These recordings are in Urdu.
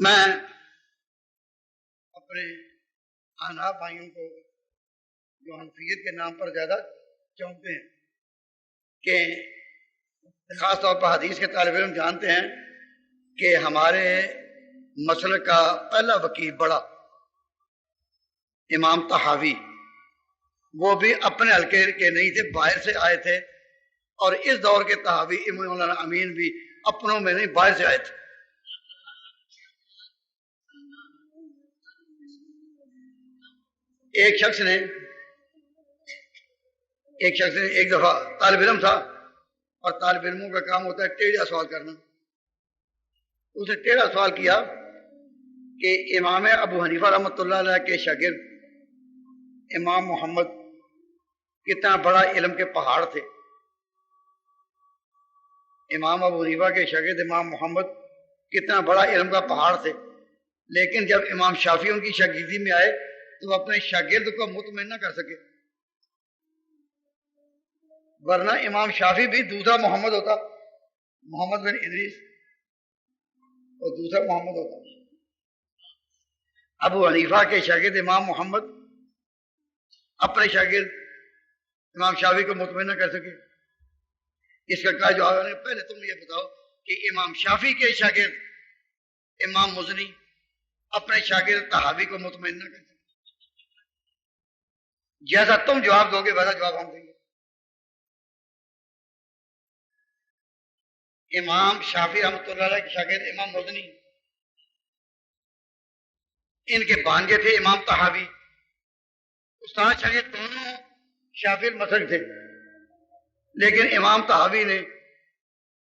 میں اپنے احناف بھائیوں کو جو حنفیت کے نام پر زیادہ چونکتے ہیں کہ خاص طور پر حدیث کے طالب علم جانتے ہیں کہ ہمارے مسلک کا پہلا وکیل بڑا امام طحاوی، وہ بھی اپنے حلقے کے نہیں تھے، باہر سے آئے تھے، اور اس دور کے طحاوی مولانا امین بھی اپنوں میں نہیں باہر سے آئے تھے۔ ایک شخص نے ایک دفعہ طالب علم تھا، اور طالب علموں کا کام ہوتا ہے ٹیڑھا سوال کرنا۔ اس نے ٹیڑھا سوال کیا کہ امام ابو حنیفہ رحمۃ اللہ علیہ کے شاگرد امام محمد کتنا بڑا علم کے پہاڑ تھے۔ امام ابو حنیفہ کے شاگرد امام محمد کتنا بڑا علم کا پہاڑ تھے، لیکن جب امام شافعی ان کی شاگردی میں آئے تو وہ اپنے شاگرد کو مطمئن نہ کر سکے، ورنہ امام شافعی بھی دوسرا محمد ہوتا، محمد بن ادریس، اور دوسرا محمد ہوتا۔ ابو حنیفہ کے شاگرد امام محمد اپنے شاگرد امام شافعی کو مطمئن نہ کر سکے۔ اس کا کیا جواب ہے؟ پہلے تم یہ بتاؤ کہ امام شافعی کے شاگرد امام مزنی اپنے شاگرد طحاوی کو مطمئن نہ کر سکے۔ جیسا تم جواب دو گے ویسا جواب ہم دیں گے۔ امام شافعی رحمۃ اللہ علیہ کے شاگرد امام مزنی، ان کے بانجے تھے امام طحاوی، استاد شاگرد دونوں شافعی مسلک تھے، لیکن امام طحاوی نے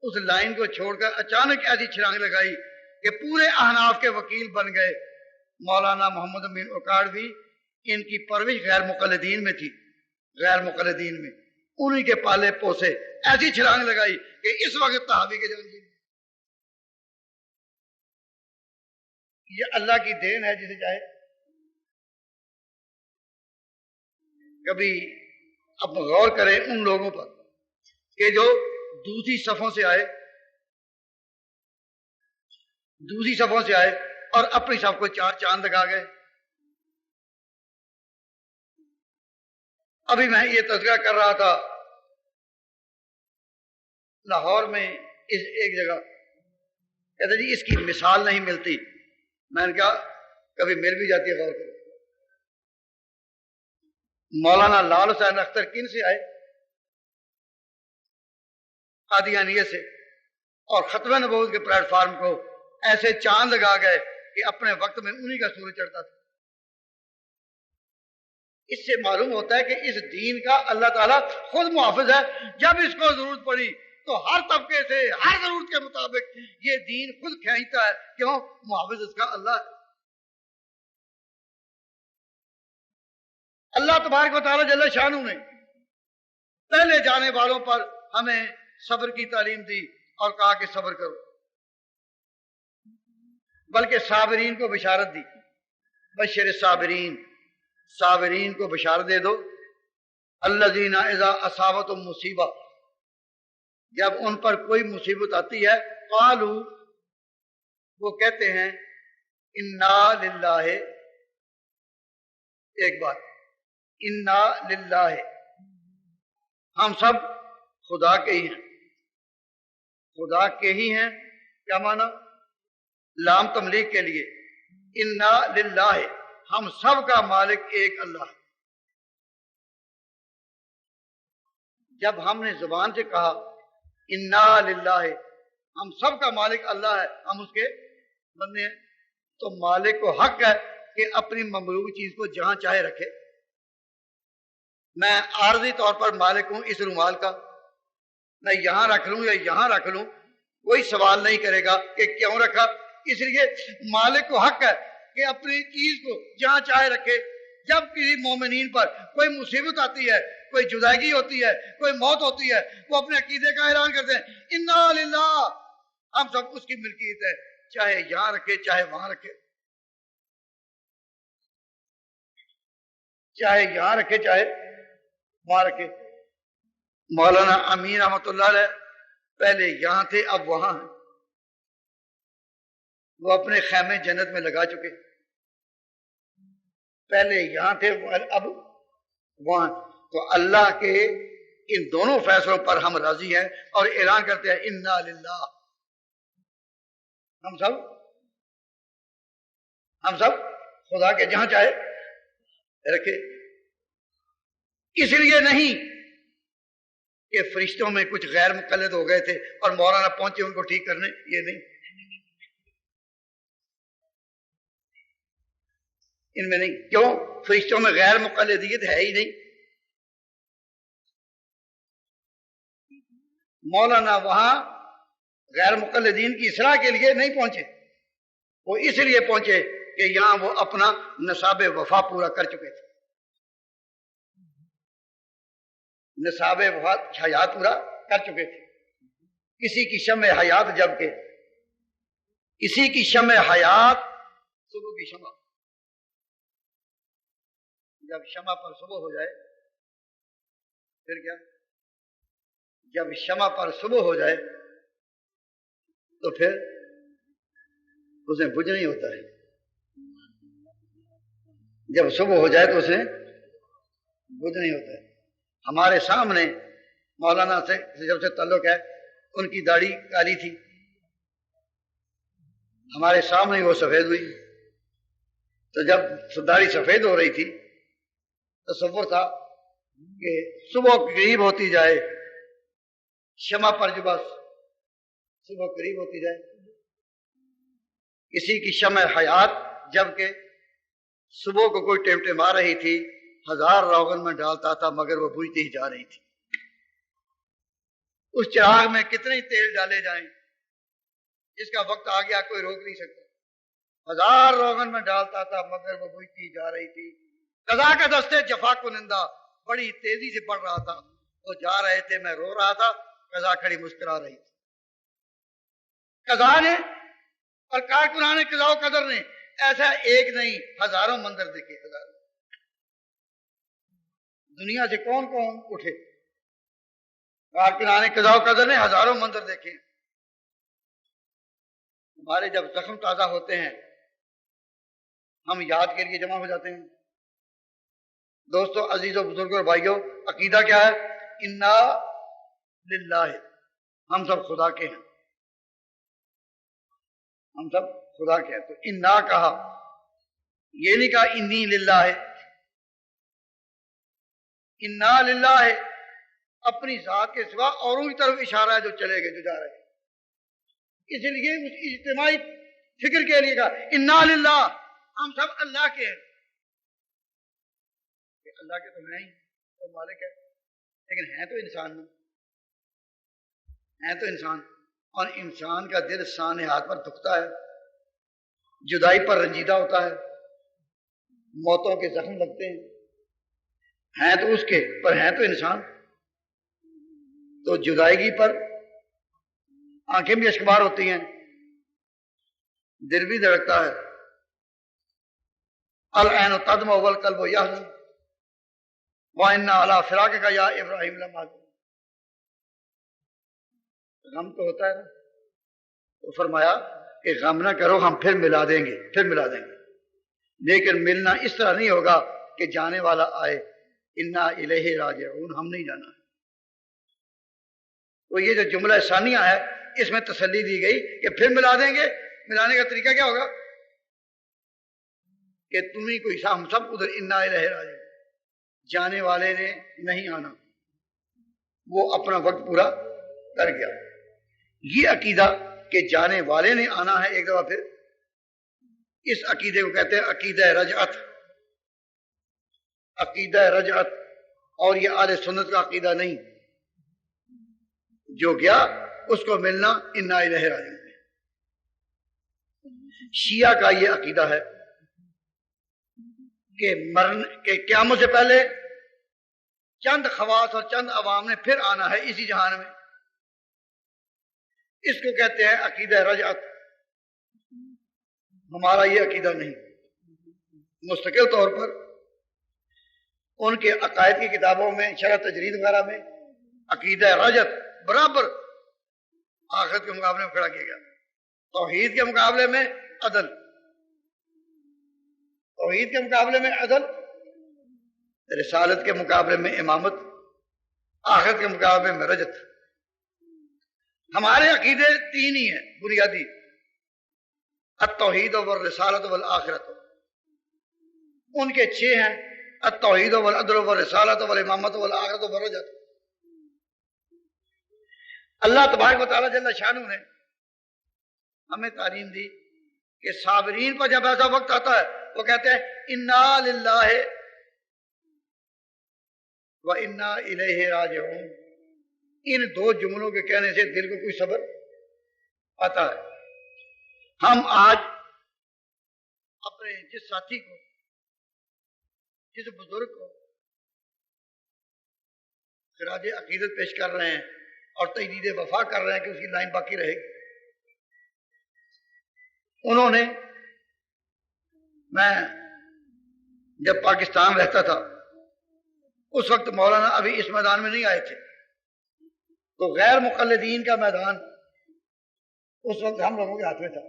اس لائن کو چھوڑ کر اچانک ایسی چھلانگ لگائی کہ پورے احناف کے وکیل بن گئے۔ مولانا محمد امین اوکاڑ بھی ان کی پرورش غیر مقلدین میں تھی، غیر مقلدین میں انہی کے پالے پوسے، ایسی چھلانگ لگائی کہ اس وقت طحاوی کے جان یہ اللہ کی دین ہے جسے چاہے۔ کبھی اب غور کریں ان لوگوں پر کہ جو دوسری صفوں سے آئے اور اپنی صف کو چار چاند لگا گئے۔ ابھی میں یہ تذکرہ کر رہا تھا لاہور میں ایک جگہ، کہتے جی اس کی مثال نہیں ملتی، میں نے کہا کبھی مل بھی جاتی ہے، غور کرو۔ مولانا لال حسین اختر کن سے آئے؟ قادیانیہ سے، اور ختم نبوت کے پلیٹ فارم کو ایسے چاند لگا گئے کہ اپنے وقت میں انہی کا سورج چڑھتا تھا۔ اس سے معلوم ہوتا ہے کہ اس دین کا اللہ تعالیٰ خود محافظ ہے۔ جب اس کو ضرورت پڑی تو ہر طبقے سے ہر ضرورت کے مطابق یہ دین خود کھینچتا ہے۔ کیوں؟ محافظ اس کا اللہ ہے۔ اللہ تبارک و تعالیٰ جل شانہ نے پہلے جانے والوں پر ہمیں صبر کی تعلیم دی اور کہا کہ صبر کرو، بلکہ صابرین کو بشارت دی، بشر صابرین، صابرین کو بشارت دے دو، الذین اذا اصابتہم مصیبہ، جب ان پر کوئی مصیبت آتی ہے، قالو، وہ کہتے ہیں انا للہ، ایک بات، انا للہ، ہم سب خدا کے ہی ہیں، خدا کے ہی ہیں۔ کیا معنی؟ لام تملیغ کے لیے، انا للہ، ہم سب کا مالک ایک اللہ ہے۔ جب ہم نے زبان سے کہا انا للہ، ہم سب کا مالک اللہ ہے، ہم اس کے بندے ہیں، تو مالک کو حق ہے کہ اپنی مملوک چیز کو جہاں چاہے رکھے۔ میں عارضی طور پر مالک ہوں اس رومال کا، میں یہاں رکھ لوں یا یہاں رکھ لوں، کوئی سوال نہیں کرے گا کہ کیوں رکھا۔ اس لیے مالک کو حق ہے کہ اپنی چیز کو جہاں چاہے رکھے۔ جب کسی مومنین پر کوئی مصیبت آتی ہے، کوئی جدائی ہوتی ہے، کوئی موت ہوتی ہے، وہ اپنے عقیدے کا اعلان کرتے ہیں انا للہ، ہم سب اس کی ملکیت ہے، چاہے یہاں رکھے چاہے وہاں رکھے، چاہے یہاں رکھے چاہے وہاں رکھے۔ مولانا امین رحمۃ اللہ علیہ پہلے یہاں تھے، اب وہاں ہیں۔ وہ اپنے خیمے جنت میں لگا چکے، پہلے یہاں تھے اب وہاں. تو اللہ کے ان دونوں فیصلوں پر ہم راضی ہیں اور اعلان کرتے ہیں انا للہ. ہم سب خدا کے جہاں چاہے رکھے. اس لیے نہیں کہ فرشتوں میں کچھ غیر مقلد ہو گئے تھے اور مولانا پہنچے ان کو ٹھیک کرنے، یہ نہیں، ان میں نہیں. کیوں؟ فرشتوں میں غیر مقلدیت ہے ہی نہیں. مولانا وہاں غیر مقلدین کی اصلاح کے لیے نہیں پہنچے، وہ اس لیے پہنچے کہ یہاں وہ اپنا نصاب وفا پورا کر چکے تھے. نصاب وفا حیات پورا کر چکے تھے. کسی کی شمع حیات جب کہ کسی کی شمع حیات صبح کی شمع، جب شمع پر صبح ہو جائے پھر کیا؟ جب شمع پر صبح ہو جائے تو پھر اسے بجھ نہیں ہوتا ہے. جب صبح ہو جائے تو اسے بجھ نہیں ہوتا ہے. ہمارے سامنے مولانا سے جب سے تعلق ہے، ان کی داڑھی کالی تھی، ہمارے سامنے وہ سفید ہوئی. تو جب داڑھی سفید ہو رہی تھی تصور تھا کہ صبح قریب ہوتی جائے، شمع پر جو بس صبح قریب ہوتی جائے. کسی کی شمع حیات جب کہ صبح کو کوئی ٹمٹم آ رہی تھی، 1000 روغن میں ڈالتا تھا مگر وہ بجھتی ہی جا رہی تھی. اس چراغ میں کتنے تیل ڈالے جائیں، اس کا وقت آ گیا کوئی روک نہیں سکتا. 1000 روغن میں ڈالتا تھا مگر وہ بجھتی جا رہی تھی. قضا کے دستے جفا کنندہ بڑی تیزی سے بڑھ رہا تھا. وہ جا رہے تھے، میں رو رہا تھا، قضا کھڑی مسکرا رہی تھی. قضا نے اور کارکنان قضا و قدر نے ایسا ایک نہیں ہزاروں منظر دیکھے. ہزاروں. دنیا سے کون کون اٹھے؟ کارکنان قضا و قدر نے ہزاروں منظر دیکھے. ہمارے جب زخم تازہ ہوتے ہیں ہم یاد کے لیے جمع ہو جاتے ہیں. دوستو، عزیزوں، بزرگوں اور بھائیوں، عقیدہ کیا ہے؟ انا للہ، ہم سب خدا کے ہیں. ہم سب خدا کے ہیں. تو انا کہا، یہ نہیں کہا انی للہ ہے. انا للہ ہے اپنی ذات کے سوا اوروں کی طرف اشارہ ہے جو چلے گئے، جو جا رہے ہیں. اس لیے اس اجتماعی فکر کے لیے کہا انا للہ، ہم سب اللہ کے ہیں. اللہ کے تو ہیں ہی، وہ مالک ہے، لیکن ہیں تو انسان میں، ہیں تو انسان. اور انسان کا دل سانحات پر دکھتا ہے، جدائی پر رنجیدہ ہوتا ہے، موتوں کے زخم لگتے ہیں. ہیں تو اس کے، پر ہیں تو انسان. تو جدائیگی پر آنکھیں بھی اشکبار ہوتی ہیں، دل بھی دھڑکتا ہے. العین تدمع والقلب یحزن وَإِنَّا عَلَىٰ فِرَاقِكَ يَا إِبْرَاهِيمُ لَمَحْزُونُ. غم تو ہوتا ہے نا. تو فرمایا کہ غم نہ کرو، ہم پھر ملا دیں گے، پھر ملا دیں گے. لیکن ملنا اس طرح نہیں ہوگا کہ جانے والا آئے. اِنَّا إِلَيْهِ رَاجِعُونَ، ہم نہیں جانا. تو یہ جو جملہ ثانیہ ہے اس میں تسلی دی گئی کہ پھر ملا دیں گے. ملانے کا طریقہ کیا ہوگا؟ کہ تم ہی کوئی ہم سب ادھر اِنَّا إِلَيْهِ رَاجِعُونَ. جانے والے نے نہیں آنا، وہ اپنا وقت پورا کر گیا. یہ عقیدہ کہ جانے والے نے آنا ہے ایک دفعہ پھر، اس عقیدے کو کہتے ہیں عقیدہ رجعت. عقیدہ رجعت. اور یہ اہل سنت کا عقیدہ نہیں، جو گیا اس کو ملنا انا الیہ راجعون. شیعہ کا یہ عقیدہ ہے کہ قیامت سے پہلے چند خواص اور چند عوام نے پھر آنا ہے اسی جہان میں. اس کو کہتے ہیں عقیدہ رجعت. ہمارا یہ عقیدہ نہیں. مستقل طور پر ان کے عقائد کی کتابوں میں، شرح تجرید وغیرہ میں عقیدہ رجعت برابر آخرت کے مقابلے میں کھڑا کیا گیا. توحید کے مقابلے میں عدل، توحید کے مقابلے میں عدل، رسالت کے مقابلے میں امامت، آخرت کے مقابلے میں رجت۔ ہمارے عقیدے تین ہی ہیں بنیادی، التوحید والرسالت والآخرت، ان کے چھ ہیں، التوحید والعدل والرسالت والامامت والآخرت والرجت۔ اللہ تبارک و تعالیٰ جل شانہ نے ہمیں تعلیم دی کہ صابرین پر جب ایسا وقت آتا ہے وہ کہتے ہیں انا للہ و انا الیہ راجعون۔ ان دو جملوں کے کہنے سے دل کو کوئی صبر آتا ہے۔ ہم آج اپنے جس ساتھی کو، جس بزرگ کو خراج عقیدت پیش کر رہے ہیں اور تجدید وفا کر رہے ہیں کہ اس کی لائن باقی رہے گی، انہوں نے، میں جب پاکستان رہتا تھا اس وقت مولانا ابھی اس میدان میں نہیں آئے تھے، تو غیر مقلدین کا میدان اس وقت ہم لوگوں کے ہاتھ میں تھا۔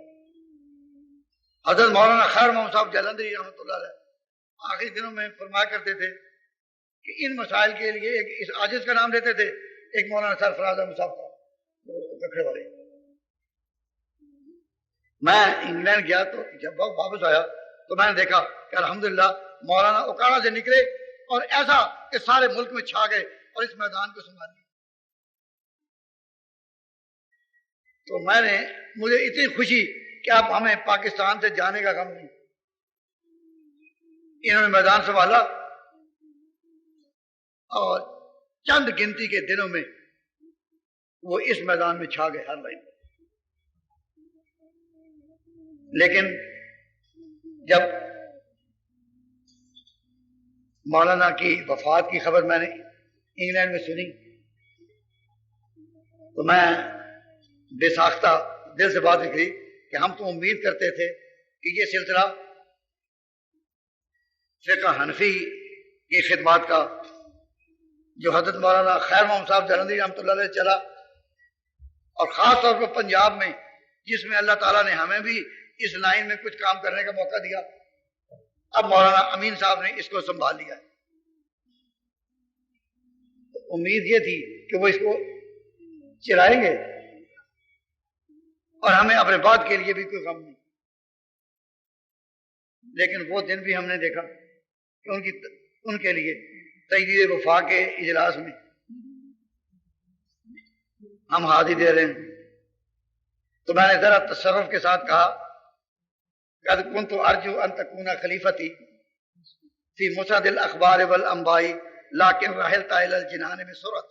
حضرت مولانا خیر محمد صاحب جلندری رحمۃ اللہ علیہ آخری دنوں میں فرمایا کرتے تھے کہ ان مسائل کے لیے ایک اس عاجز کا نام لیتے تھے، ایک مولانا سرفراز احمد صاحب تھا رکھڑے والے۔ میں انگلینڈ گیا تو جب واپس آیا تو میں نے دیکھا کہ الحمدللہ مولانا اوکاڑا سے نکلے اور ایسا کہ سارے ملک میں چھا گئے اور اس میدان کو سنبھال لیا۔ تو مجھے اتنی خوشی کہ اب ہمیں پاکستان سے جانے کا غم نہیں، انہوں نے میدان سنبھالا اور چند گنتی کے دنوں میں وہ اس میدان میں چھا گئے ہر لائن۔ لیکن جب مولانا کی وفات کی خبر میں نے انگلینڈ میں سنی تو میں بے ساختہ دل سے بات نکلی کہ ہم تو امید کرتے تھے کہ یہ سلسلہ فقہ حنفی کی خدمات کا جو حضرت مولانا خیر محمد صاحب جلندری رحمۃ اللہ علیہ چلا، اور خاص طور پر پنجاب میں جس میں اللہ تعالیٰ نے ہمیں بھی اس لائن میں کچھ کام کرنے کا موقع دیا، اب مولانا امین صاحب نے اس کو سنبھال لیا۔ امید یہ تھی کہ وہ اس کو چلائیں گے اور ہمیں اپنے بعد کے لیے بھی کوئی غم نہیں۔ لیکن وہ دن بھی ہم نے دیکھا کہ ان کے لیے تجدید وفا کے اجلاس میں ہم حاضری دے رہے ہیں، تو میں نے ذرا تصرف کے ساتھ کہا قد كنت ارجو ان تكون خلیفتی فی مسند الاخبار والانباء لیکن رحلت الى الجنان بسرعت۔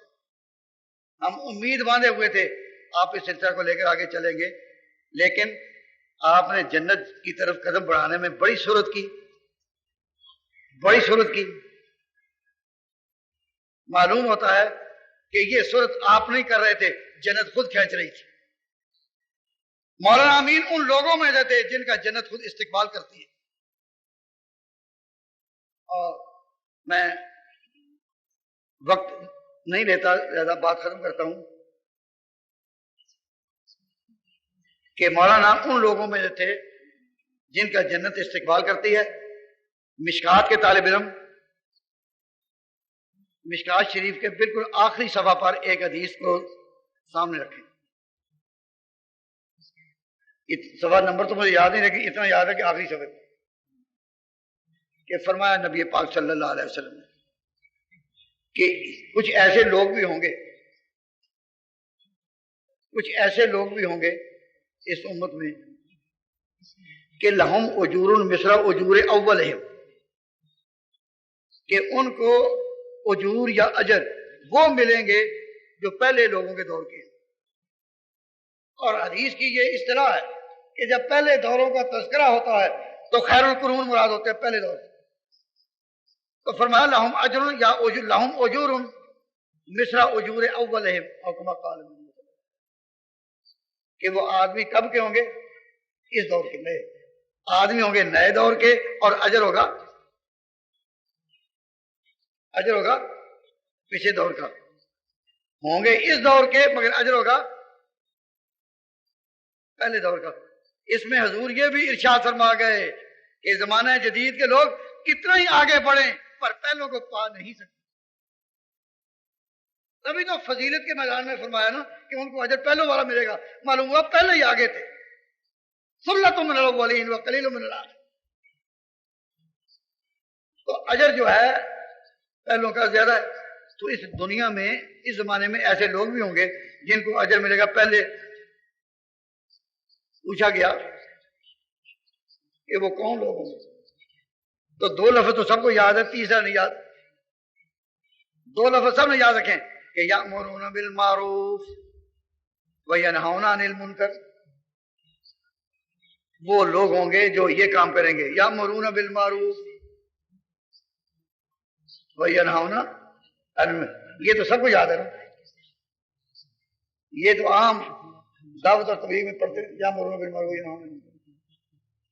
ہم امید باندھے ہوئے تھے آپ اس سلسلہ کو لے کر آگے چلیں گے، لیکن آپ نے جنت کی طرف قدم بڑھانے میں بڑی صورت کی۔ معلوم ہوتا ہے کہ یہ صورت آپ نہیں کر رہے تھے، جنت خود کھینچ رہی تھی۔ مولانا امین ان لوگوں میں سے تھے جن کا جنت خود استقبال کرتی ہے۔ اور میں وقت نہیں لیتا، زیادہ بات ختم کرتا ہوں کہ مولانا ان لوگوں میں سے تھے جن کا جنت استقبال کرتی ہے۔ مشکات کے طالب علم مشکات شریف کے بالکل آخری صفحہ پر ایک حدیث کو سامنے رکھیں۔ صفحہ نمبر تو مجھے یاد نہیں، لیکن اتنا یاد ہے کہ آخری صفحے پر کہ فرمایا نبی پاک صلی اللہ علیہ وسلم نے کہ کچھ ایسے لوگ بھی ہوں گے اس امت میں کہ لہم اجور مثل اجور اولہم، کہ ان کو اجور یا اجر وہ ملیں گے جو پہلے لوگوں کے دور کے ہیں۔ اور حدیث کی یہ اصطلاح ہے کہ جب پہلے دوروں کا تذکرہ ہوتا ہے تو خیر القرون مراد ہوتے ہیں پہلے دور۔ تو فرمایا لہم اجر یا لہم اجور مثل اجور اولہم، اور کما قال کہ وہ آدمی کب کے ہوں گے؟ اس دور کے نئے آدمی ہوں گے، نئے دور کے، اور اجر ہوگا پچھلے دور کا۔ ہوں گے اس دور کے مگر اجر ہوگا پہلے دور کا۔ اس میں حضور یہ بھی ارشاد فرما گئے کہ زمانہ جدید کے لوگ کتنا ہی آگے بڑھیں پر پہلوں کو پا نہیں سکتے. تبھی تو فضیلت کے میدان میں فرمایا نا کہ ان کو اجر پہلوں والا ملے گا. معلوم ہوا پہلے ہی آگے تھے. سلۃ من الاولین وقلیل من الاخرین. تو اجر جو ہے پہلوں کا زیادہ ہے. تو اس دنیا میں اس زمانے میں ایسے لوگ بھی ہوں گے جن کو اجر ملے گا پہلے. پوچھا گیا کہ وہ کون لوگ ہوں گے تو دو لفظ تو سب کو یاد ہے, تیسرا نہیں یاد. دو لفظ سب نے یاد رکھیں کہ یأمرون بالمعروف وینہون عن المنکر. وہ لوگ ہوں گے جو یہ کام کریں گے, یأمرون بالمعروف وینہون عن المنکر. یہ تو سب کو یاد ہے نا, یہ تو عام دعوت اور تبلیغ میں پڑھتے یأمرون بالمعروف وینہون عن المنکر.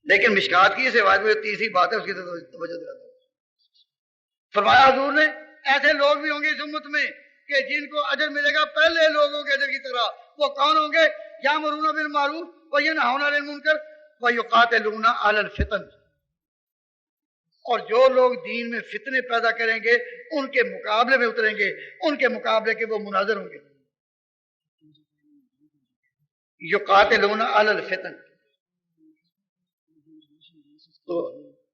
لیکن مشکات کی اس روایت میں تیسری بات ہے, اس کی توجہ دلاتا ہوں. فرمایا حضور نے ایسے لوگ بھی ہوں گے اس امت میں کہ جن کو اجر ملے گا پہلے لوگوں کے اجر کی طرح. وہ کون ہوں گے؟ یأمرون بالمعروف وینہون عن المنکر ویقاتلون علی الفتن. اور جو لوگ دین میں فتنے پیدا کریں گے ان کے مقابلے میں اتریں گے, ان کے مقابلے کے وہ مناظر ہوں گے. یقاتلون علی الفتن. تو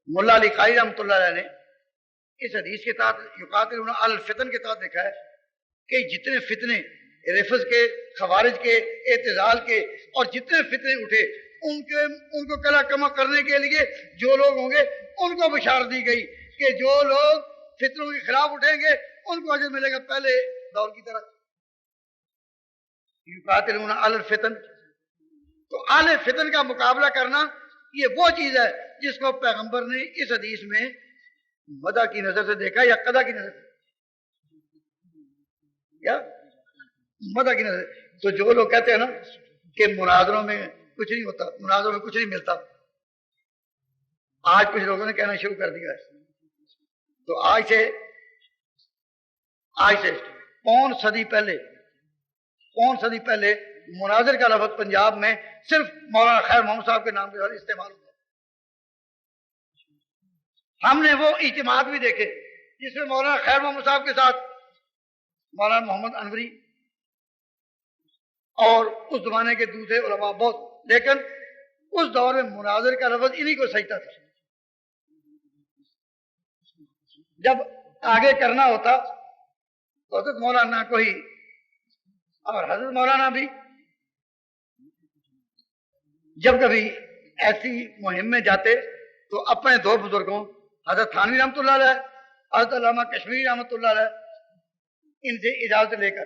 ملا علی قاری رحمۃ اللہ علیہ نے اس حدیث کے تحت یقاتلون علی الفتن کے تحت دیکھا ہے کہ جتنے فتنے رفض کے, خوارج کے, اعتزال کے اور جتنے فتنے اٹھے ان کو کلا کما کرنے کے لیے جو لوگ ہوں گے ان کو بشارت دی گئی کہ جو لوگ فتنوں کے خلاف اٹھیں گے ان کو اجر ملے گا پہلے دور کی طرح. یقاتلون علی الفتن. تو اہل فتن کا مقابلہ کرنا یہ وہ چیز ہے جس کو پیغمبر نے اس حدیث میں مدح کی نظر سے دیکھا یا قدح کی نظر سے, یا مدح کی نظر سے. تو جو لوگ کہتے ہیں نا کہ مناظروں میں کچھ نہیں ہوتا, مناظروں میں کچھ نہیں ملتا, آج کچھ لوگوں نے کہنا شروع کر دیا ہے. تو آج سے پون صدی پہلے مناظر کا لفظ پنجاب میں صرف مولانا خیر محمد صاحب کے نام کے ساتھ استعمال ہوتا ہے. ہم نے وہ اجتماعات بھی دیکھے جس میں مولانا خیر محمد صاحب کے ساتھ مولانا محمد انوری اور اس زمانے کے دوسرے علماء بہت, لیکن اس دور میں مناظر کا لفظ انہی کو سجتا تھا. جب آگے کرنا ہوتا تو حضرت مولانا کو ہی اور حضرت مولانا بھی جب کبھی ایسی مہم میں جاتے تو اپنے دو بزرگوں حضرت تھانوی رحمۃ اللہ علیہ, حضرت علامہ کشمیری رحمۃ اللہ علیہ, ان سے اجازت لے کر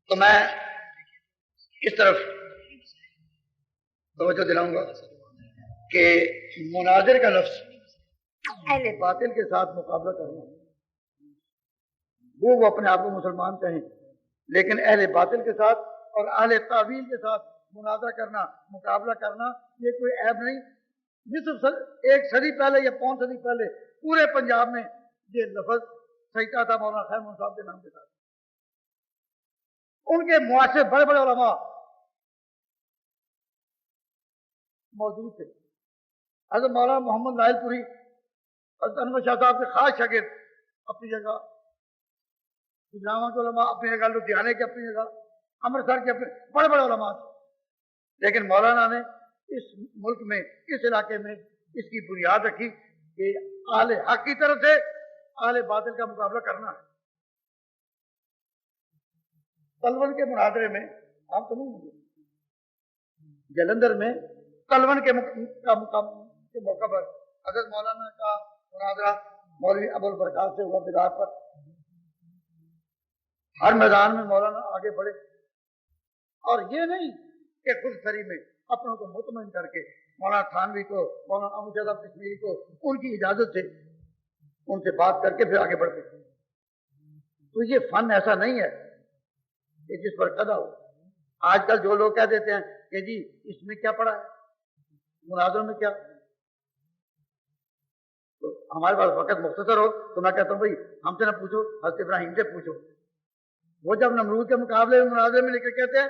تو میں اس طرف توجہ دلاؤں گا کہ مناظر کا لفظ اہل باطل کے ساتھ مقابلہ کرنا, وہ اپنے آپ کو مسلمان کہیں, لیکن اہل باطل کے ساتھ اور اہل تعویل کے ساتھ مناظرہ کرنا, مقابلہ کرنا یہ کوئی عیب نہیں. نصف ایک صدی پہلے یا پون صدی پہلے پورے پنجاب میں یہ لفظ سجتا تھا مولانا خیر محمد صاحب کے نام کے ساتھ. ان کے معاشرے بڑے بڑے علماء موجود تھے. حضرت مولانا محمد ناہل پوری, حضرت انور شاہ صاحب کے خاص شاگرد اپنی جگہ, علامہ کے علماء اپنی جگہ, لدھیانے کے اپنی جگہ, امرتسر کے اپنے بڑے بڑے علماء تھے. لیکن مولانا نے اس ملک میں, اس علاقے میں اس کی بنیاد رکھی کہ اہل حق کی طرف سے اہل باطل کا مقابلہ کرنا ہے. تلون کے مناظرے میں آپ تو نہیں ہوں گے, جلندھر میں تلون کے موقع پر حضرت مولانا کا مناظرہ مولوی ابو البرکات سے ہوا بدعات پر. ہر میدان میں مولانا آگے بڑھے, اور یہ نہیں کہ خود سری میں اپنوں کو مطمئن کر کے مولانا تھانوی کو, مولانا ابو صاحب کشمیری کو ان کی اجازت سے ان سے بات کر کے پھر آگے بڑھتے. تو یہ فن ایسا نہیں ہے کہ جس پر قضا ہو. آج کل جو لوگ کہہ دیتے ہیں کہ جی اس میں کیا پڑا ہے, مناظروں میں کیا, تو ہمارے پاس وقت مختصر ہو تو میں کہتا ہوں بھائی ہم سے نہ پوچھو, حضرت ابراہیم سے پوچھو. وہ جب نمرود کے مقابلے میں مناظرے میں لے کر کہتے ہیں